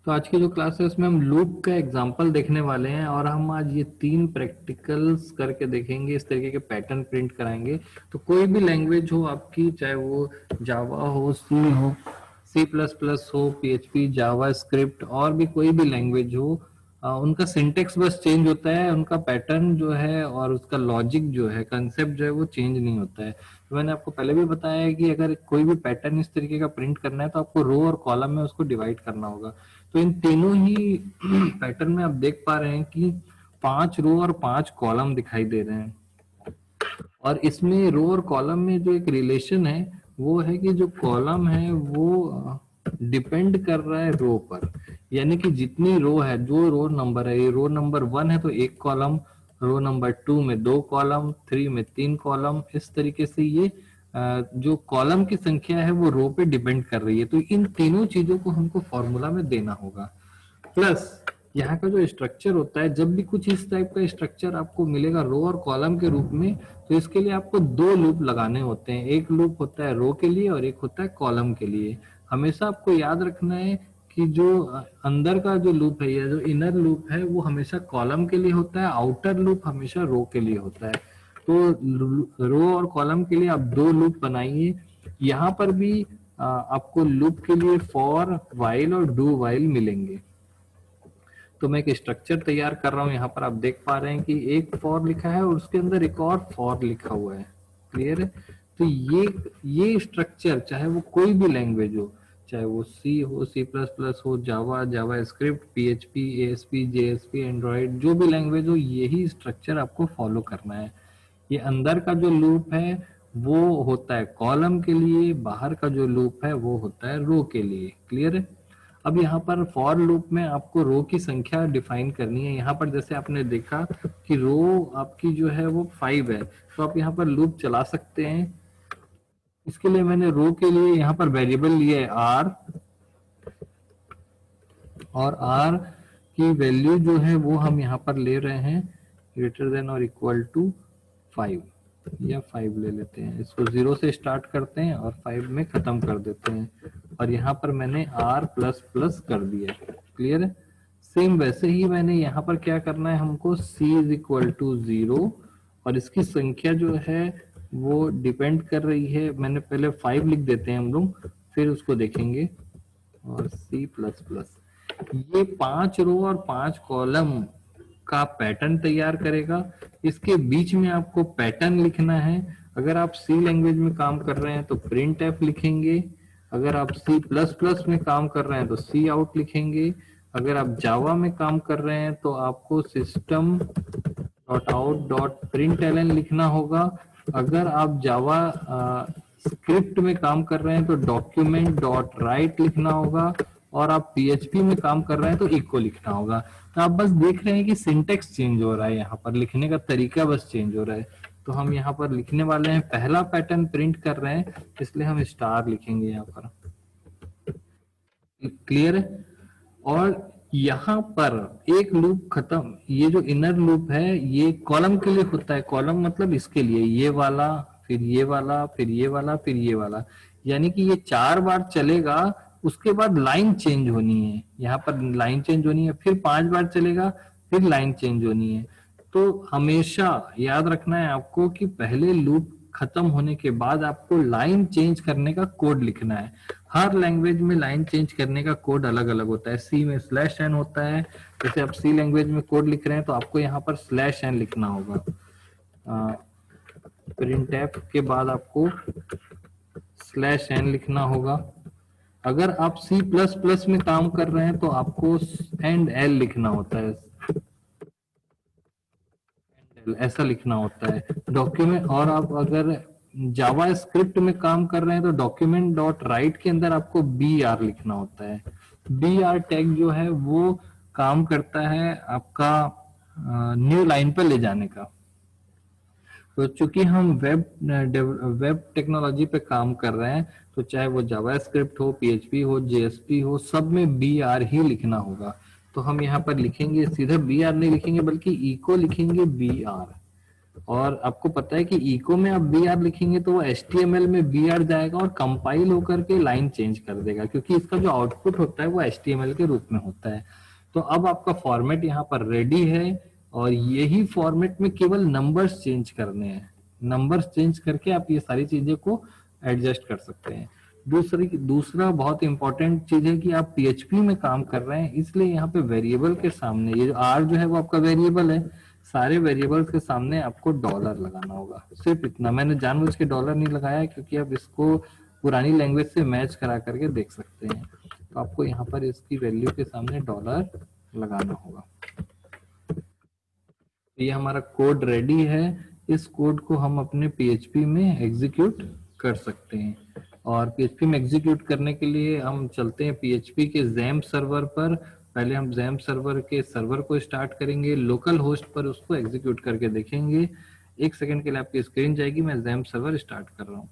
तो आज की जो क्लास है उसमें हम लूप का एग्जांपल देखने वाले हैं और हम आज ये 3 प्रैक्टिकल्स करके देखेंगे, इस तरीके के पैटर्न प्रिंट कराएंगे। तो कोई भी लैंग्वेज हो आपकी, चाहे वो जावा हो, सी हो, सी प्लस प्लस हो, पीएचपी, जावा स्क्रिप्ट और भी कोई भी लैंग्वेज हो, उनका सिंटेक्स बस चेंज होता है, उनका पैटर्न जो है और उसका लॉजिक जो है, कंसेप्ट जो है वो चेंज नहीं होता है। तो मैंने आपको पहले भी बताया है कि अगर कोई भी पैटर्न इस तरीके का प्रिंट करना है तो आपको रो और कॉलम में उसको डिवाइड करना होगा। तो इन तीनों ही पैटर्न में आप देख पा रहे हैं कि 5 रो और 5 कॉलम दिखाई दे रहे हैं और इसमें रो और कॉलम में जो एक रिलेशन है वो है कि जो कॉलम है वो डिपेंड कर रहा है रो पर। यानी कि जितनी रो है, जो रो नंबर है, ये रो नंबर 1 है तो 1 कॉलम, रो नंबर 2 में 2 कॉलम, 3 में 3 कॉलम, इस तरीके से ये जो कॉलम की संख्या है वो रो पे डिपेंड कर रही है। तो इन तीनों चीजों को हमको फॉर्मूला में देना होगा। प्लस यहाँ का जो स्ट्रक्चर होता है, जब भी कुछ इस टाइप का स्ट्रक्चर आपको मिलेगा रो और कॉलम के रूप में, तो इसके लिए आपको 2 लूप लगाने होते हैं। एक लूप होता है रो के लिए और एक होता है कॉलम के लिए। हमेशा आपको याद रखना है कि जो अंदर का जो लूप है या जो इनर लूप है वो हमेशा कॉलम के लिए होता है, आउटर लूप हमेशा रो के लिए होता है। तो रो और कॉलम के लिए आप 2 लूप बनाइए। यहाँ पर भी आपको लूप के लिए फॉर, वाइल और डू वाइल मिलेंगे। तो मैं एक स्ट्रक्चर तैयार कर रहा हूं। यहाँ पर आप देख पा रहे हैं कि एक फॉर लिखा है और उसके अंदर एक और फॉर लिखा हुआ है। क्लियर है? तो ये स्ट्रक्चर, चाहे वो कोई भी लैंग्वेज हो, चाहे वो सी हो, सी प्लस प्लस हो, Java, JavaScript, PHP, ASP, JSP, Android, जो भी लैंग्वेज हो, यही स्ट्रक्चर आपको फॉलो करना है। ये अंदर का जो लूप है वो होता है कॉलम के लिए, बाहर का जो लूप है वो होता है रो के लिए। क्लियर है? अब यहाँ पर फॉर लूप में आपको रो की संख्या डिफाइन करनी है। यहाँ पर जैसे आपने देखा कि रो आपकी जो है वो 5 है, तो आप यहाँ पर लूप चला सकते हैं। इसके लिए मैंने रो के लिए यहाँ पर वेरिएबल लिया है आर, और आर की वैल्यू जो है वो हम यहाँ पर ले रहे हैं ग्रेटर देन और इक्वल टू 5 या 5 ले लेते हैं। इसको 0 से स्टार्ट करते हैं और 5 में खत्म कर देते हैं और यहाँ पर मैंने r प्लस प्लस कर दिया। क्लियर है? सेम वैसे ही मैंने यहाँ पर क्या करना है, हमको c इज इक्वल टू 0 और इसकी संख्या जो है वो डिपेंड कर रही है। मैंने पहले 5 लिख देते हैं हम लोग, फिर उसको देखेंगे। और c प्लस प्लस ये 5 रो और 5 कॉलम का पैटर्न तैयार करेगा। इसके बीच में आपको पैटर्न लिखना है। अगर आप सी लैंग्वेज में काम कर रहे हैं तो प्रिंट एफ लिखेंगे, अगर आप सी प्लस प्लस में काम कर रहे हैं तो सी आउट लिखेंगे, अगर आप जावा में काम कर रहे हैं तो आपको system dot out dot println लिखना होगा। अगर आप जावा स्क्रिप्ट में काम कर रहे हैं तो डॉक्यूमेंट डॉट राइट लिखना होगा, और आप पीएचपी में काम कर रहे हैं तो इको लिखना होगा। तो आप बस देख रहे हैं कि सिंटेक्स चेंज हो रहा है, यहाँ पर लिखने का तरीका बस चेंज हो रहा है। तो हम यहाँ पर लिखने वाले हैं, पहला पैटर्न प्रिंट कर रहे हैं इसलिए हम स्टार लिखेंगे यहाँ पर। क्लियर है? और यहाँ पर एक लूप खत्म। ये जो इनर लूप है ये कॉलम के लिए होता है। कॉलम मतलब इसके लिए ये वाला, फिर ये वाला, फिर ये वाला, फिर ये वाला, यानी कि ये 4 बार चलेगा। उसके बाद लाइन चेंज होनी है, यहाँ पर लाइन चेंज होनी है, फिर 5 बार चलेगा, फिर लाइन चेंज होनी है। तो हमेशा याद रखना है आपको कि पहले लूप खत्म होने के बाद आपको लाइन चेंज करने का कोड लिखना है। हर लैंग्वेज में लाइन चेंज करने का कोड अलग अलग होता है। सी में स्लैश एन होता है। जैसे आप सी लैंग्वेज में कोड लिख रहे हैं तो आपको यहाँ पर स्लैश एन लिखना होगा। प्रिंट एफ के बाद आपको स्लैश एन लिखना होगा। अगर आप सी प्लस प्लस में काम कर रहे हैं तो आपको एंड एल लिखना होता है, ऐसा लिखना होता है डॉक्यूमेंट। और आप अगर जावा स्क्रिप्ट में काम कर रहे हैं तो डॉक्यूमेंट डॉट राइट के अंदर आपको बी आर लिखना होता है। बी आर टैग जो है वो काम करता है आपका न्यू लाइन पर ले जाने का। तो चूंकि हम वेब टेक्नोलॉजी पे काम कर रहे हैं तो चाहे वो जावा स्क्रिप्ट हो, पीएचपी हो, जेएसपी हो, सब में बी आर ही लिखना होगा। तो हम यहाँ पर लिखेंगे, सीधा बी आर नहीं लिखेंगे बल्कि इको लिखेंगे बी आर। और आपको पता है कि इको में आप br लिखेंगे तो वो HTML में br जाएगा और कंपाइल होकर के लाइन चेंज कर देगा, क्योंकि इसका जो आउटपुट होता है वो HTML के रूप में होता है। तो अब आपका फॉर्मेट यहाँ पर रेडी है और यही फॉर्मेट में केवल नंबर्स चेंज करने हैं। नंबर्स चेंज करके आप ये सारी चीजें को एडजस्ट कर सकते हैं। दूसरा बहुत इंपॉर्टेंट चीज है कि आप PHP में काम कर रहे हैं, इसलिए यहाँ पे वेरिएबल के सामने ये R जो है वो आपका वेरिएबल है, सारे वेरिएबल्स के सामने आपको डॉलर लगाना होगा। सिर्फ इतना, मैंने जानबूझ के डॉलर नहीं लगाया क्योंकि आप इसको पुरानी लैंग्वेज से मैच करा करके देख सकते हैं। तो आपको यहाँ पर इसकी वैल्यू के सामने डॉलर लगाना होगा। तो ये हमारा कोड रेडी है, इस कोड को हम अपने PHP में एग्जीक्यूट कर सकते हैं। और PHP में एग्जीक्यूट करने के लिए हम चलते हैं PHP के XAMPP सर्वर पर। पहले हम XAMPP सर्वर के सर्वर को स्टार्ट करेंगे, लोकल होस्ट पर उसको एग्जीक्यूट करके देखेंगे। 1 सेकंड के लिए आपकी स्क्रीन जाएगी, मैं XAMPP सर्वर स्टार्ट कर रहा हूँ।